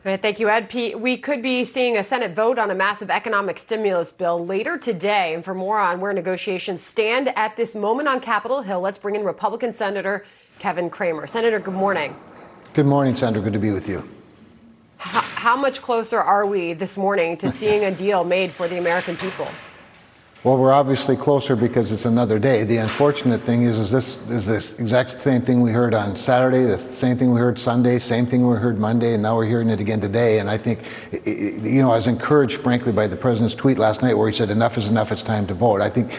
All right, thank you, Ed. We could be seeing a Senate vote on a massive economic stimulus bill later today. And for more on where negotiations stand at this moment on Capitol Hill, let's bring in Republican Senator Kevin Cramer. Senator, good morning. Good morning, Senator. Good to be with you. How much closer are we this morning to seeing a deal made for the American people? Well, we're obviously closer because it's another day. The unfortunate thing is this exact same thing we heard on Saturday, the same thing we heard Sunday, same thing we heard Monday, and now we're hearing it again today. And I think, I was encouraged, frankly, by the president's tweet last night where he said, enough is enough, it's time to vote. I think,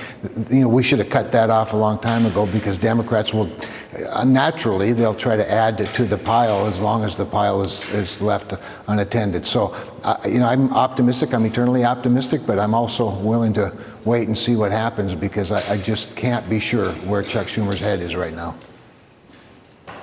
we should have cut that off a long time ago because Democrats will, naturally, they'll try to add to the pile as long as the pile is left unattended. So, I'm optimistic, I'm eternally optimistic, but I'm also willing to wait and see what happens because I just can't be sure where Chuck Schumer's head is right now.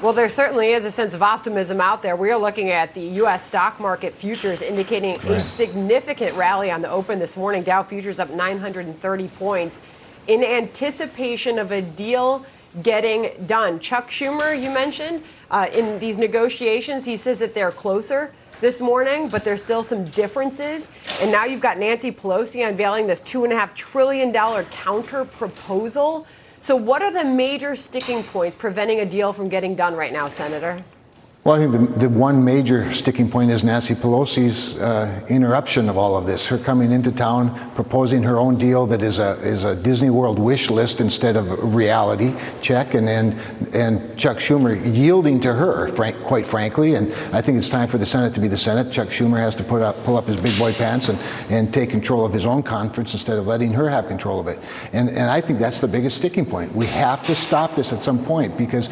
Well, there certainly is a sense of optimism out there. We are looking at the U.S. stock market futures indicating a significant rally on the open this morning. Dow futures up 930 points in anticipation of a deal getting done. Chuck Schumer, you mentioned, in these negotiations, he says that they're closer this morning, but there's still some differences. And now you've got Nancy Pelosi unveiling this $2.5 trillion counter proposal. So what are the major sticking points preventing a deal from getting done right now, Senator? Well, I think the one major sticking point is Nancy Pelosi's interruption of all of this. Her coming into town, proposing her own deal that is a Disney World wish list instead of a reality check, and Chuck Schumer yielding to her, quite frankly. And I think it's time for the Senate to be the Senate. Chuck Schumer has to pull up his big boy pants and take control of his own conference instead of letting her have control of it. And I think that's the biggest sticking point. We have to stop this at some point because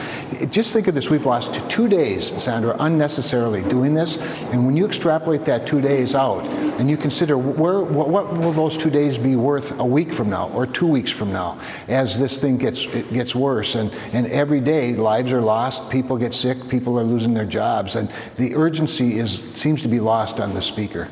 just think of this: we've lost 2 days, Sandra, unnecessarily doing this. And when you extrapolate that 2 days out and you consider what will those 2 days be worth a week from now or 2 weeks from now as this thing gets worse, and every day lives are lost, people get sick, people are losing their jobs, and the urgency seems to be lost on the speaker.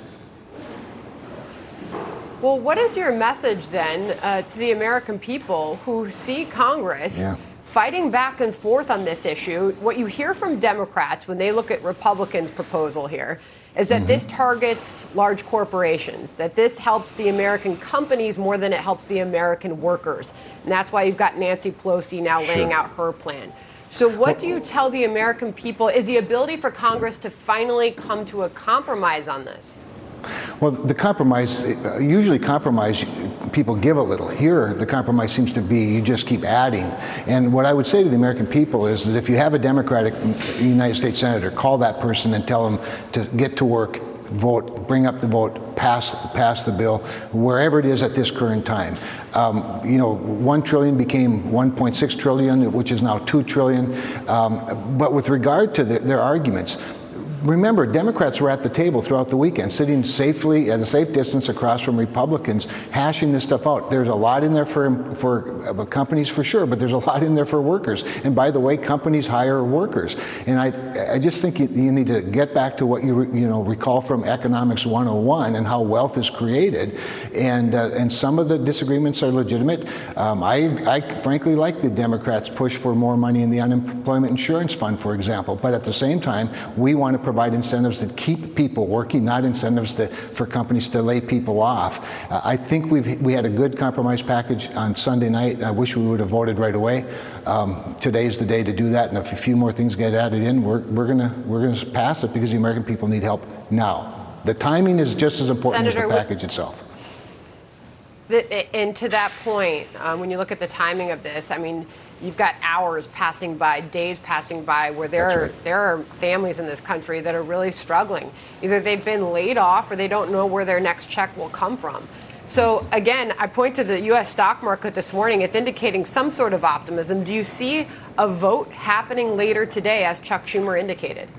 Well, what is your message then to the American people who see Congress fighting back and forth on this issue? What you hear from Democrats when they look at Republicans' proposal here is that this targets large corporations, that this helps the American companies more than it helps the American workers. And that's why you've got Nancy Pelosi now laying out her plan. So what do you tell the American people is the ability for Congress to finally come to a compromise on this? Well, the compromise, usually compromise, people give a little. Here, the compromise seems to be you just keep adding. And what I would say to the American people is that if you have a Democratic United States Senator, call that person and tell them to get to work, vote, bring up the vote, pass the bill, wherever it is at this current time. 1 trillion became 1.6 trillion, which is now 2 trillion. But with regard to their arguments, remember, Democrats were at the table throughout the weekend, sitting safely at a safe distance across from Republicans, hashing this stuff out. There's a lot in there for companies for sure, but there's a lot in there for workers. And by the way, companies hire workers. And I just think you need to get back to what you recall from Economics 101 and how wealth is created. And some of the disagreements are legitimate. I frankly like the Democrats' push for more money in the unemployment insurance fund, for example. But at the same time, we want to provide incentives that keep people working, not incentives for companies to lay people off. I think we had a good compromise package on Sunday night. I wish we would have voted right away. Today's the day to do that, and if a few more things get added in, we're gonna pass it because the American people need help now. The timing is just as important as the package itself. And to that point, when you look at the timing of this, I mean, you've got hours passing by, days passing by, where there are families in this country that are really struggling. Either they've been laid off or they don't know where their next check will come from. So again, I point to the U.S. stock market this morning. It's indicating some sort of optimism. Do you see a vote happening later today, as Chuck Schumer indicated?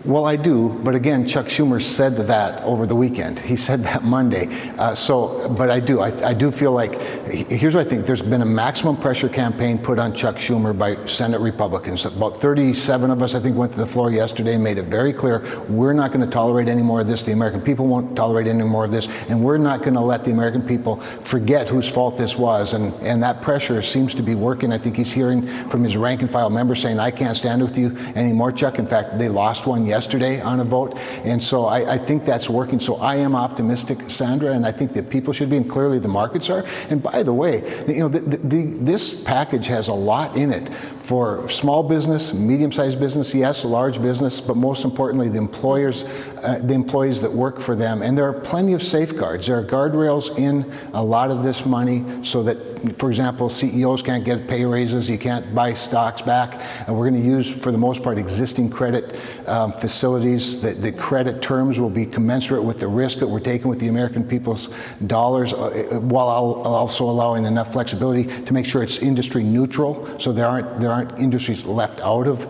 Well, I do, but again, Chuck Schumer said that over the weekend. He said that Monday. But I do feel like, here's what I think. There's been a maximum pressure campaign put on Chuck Schumer by Senate Republicans. About 37 of us, I think, went to the floor yesterday and made it very clear, we're not going to tolerate any more of this. The American people won't tolerate any more of this, and we're not going to let the American people forget whose fault this was. And that pressure seems to be working. I think he's hearing from his rank and file members saying, I can't stand with you anymore, Chuck. In fact, they lost one yesterday on a vote, and so I think that's working. So I am optimistic, Sandra, and I think that people should be, and clearly the markets are. And by the way, this package has a lot in it for small business, medium-sized business, yes, large business, but most importantly, the employers, the employees that work for them. And there are plenty of safeguards. There are guardrails in a lot of this money so that, for example, CEOs can't get pay raises, you can't buy stocks back. And we're going to use, for the most part, existing credit facilities. The credit terms will be commensurate with the risk that we're taking with the American people's dollars, while also allowing enough flexibility to make sure it's industry neutral, so there aren't industries left out of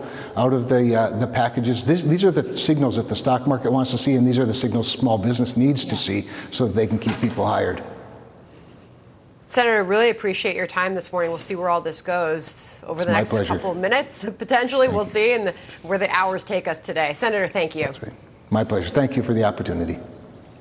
the packages. These are the signals that the stock market wants to see, and these are the signals small business needs to see so that they can keep people hired. Senator, really appreciate your time this morning. We'll see where all this goes over the next couple of minutes. Potentially, we'll see, and where the hours take us today. Senator, thank you. That's right. My pleasure. Thank you for the opportunity.